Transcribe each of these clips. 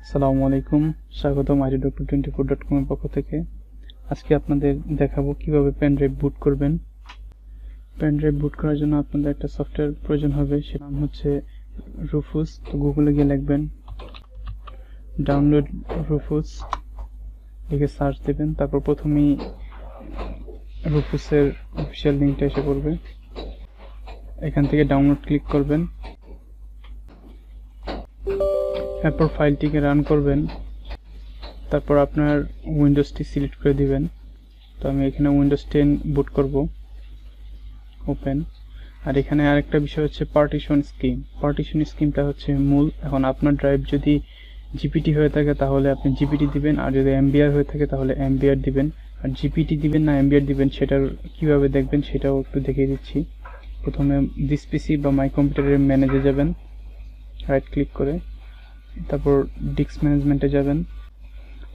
আসসালামু আলাইকুম, স্বাগতম idoctor24.com এর পক্ষ থেকে। আজকে আপনাদের দেখাবো কিভাবে পেন ড্রাইভ বুট করবেন। পেন ড্রাইভ বুট করার জন্য আপনাদের একটা সফটওয়্যার প্রয়োজন হবে, সের নাম হচ্ছে রুফুস। তো গুগলে গিয়ে লিখবেন ডাউনলোড রুফুস, লিখে সার্চ দেবেন। তারপর প্রথমেই রুফুসের অফিসিয়াল লিঙ্কটা এসে পড়বে, এখান থেকে ডাউনলোড ক্লিক করবেন। এরপর ফাইলটিকে রান করবেন। তারপর আপনার উইন্ডোজটি সিলেক্ট করে দিবেন। তো আমি এখানে উইন্ডোজ 10 বুট করব, ওপেন। আর এখানে আরেকটা বিষয় হচ্ছে পার্টিশন স্কিম। পার্টিশন স্কিমটা হচ্ছে মূল। এখন আপনার ড্রাইভ যদি জিপিটি হয়ে থাকে তাহলে আপনি জিপিটি দিবেন, আর যদি এমবিআর হয়ে থাকে তাহলে এমবিআর দিবেন। আর জিপিটি দিবেন না এমবিআর দিবেন সেটার কিভাবে দেখবেন সেটাও একটু দেখিয়ে দিচ্ছি। প্রথমে দিস পিসি বা মাই কম্পিউটারের ম্যানেজে যাবেন, রাইট ক্লিক করে, তারপর ডিস্ক ম্যানেজমেন্টে যাবেন।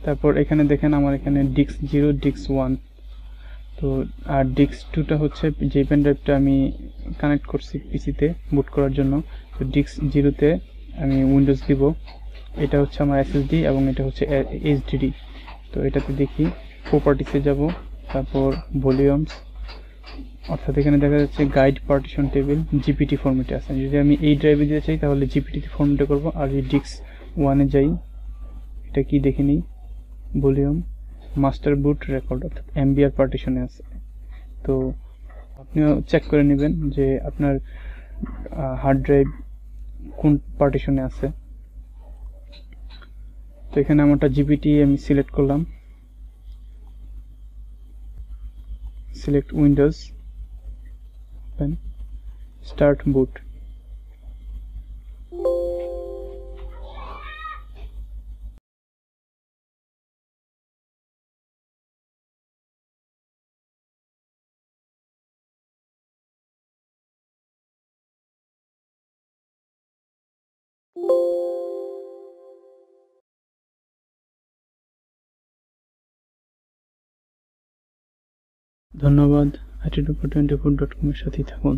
তারপর এখানে দেখেন আমার এখানে ডিস্ক 0, ডিস্ক 1, তো আর ডিস্ক 2টা হচ্ছে যে পেন ড্রাইভটা আমি কানেক্ট করছি পিসিতে বুট করার জন্য। তো ডিস্ক 0তে আমি উইন্ডোজ দিব, এটা হচ্ছে আমার এসএসডি এবং এটা হচ্ছে এইচডিডি। তো এটাতে দেখি প্রপার্টিসে যাব, তারপর ভলিউমস, অর্থাৎ এখানে দেখা যাচ্ছে গাইড পার্টিশন টেবিল জিপিটি ফরম্যাটে আছে। যদি আমি এই ড্রাইভে দিতে চাই তাহলে জিপিটি ফরম্যাটে করব। আর যদি ডিস্ক 1-এ যাই, এটা কি দেখে নিই, ভলিউম মাস্টার বুট রেকর্ড, অর্থাৎ এমবিআর পার্টিশনে আছে। তো আপনিও চেক করে নেবেন যে আপনার হার্ড ড্রাইভ কোন পার্টিশনে আছে। তো এখানে আমারটা জিপিটি আমি সিলেক্ট করলাম, সিলেক্ট উইন্ডোজ, ওপেন, স্টার্ট বুট। ধন্যবাদ, idoctor24.com এর সাথেই থাকুন।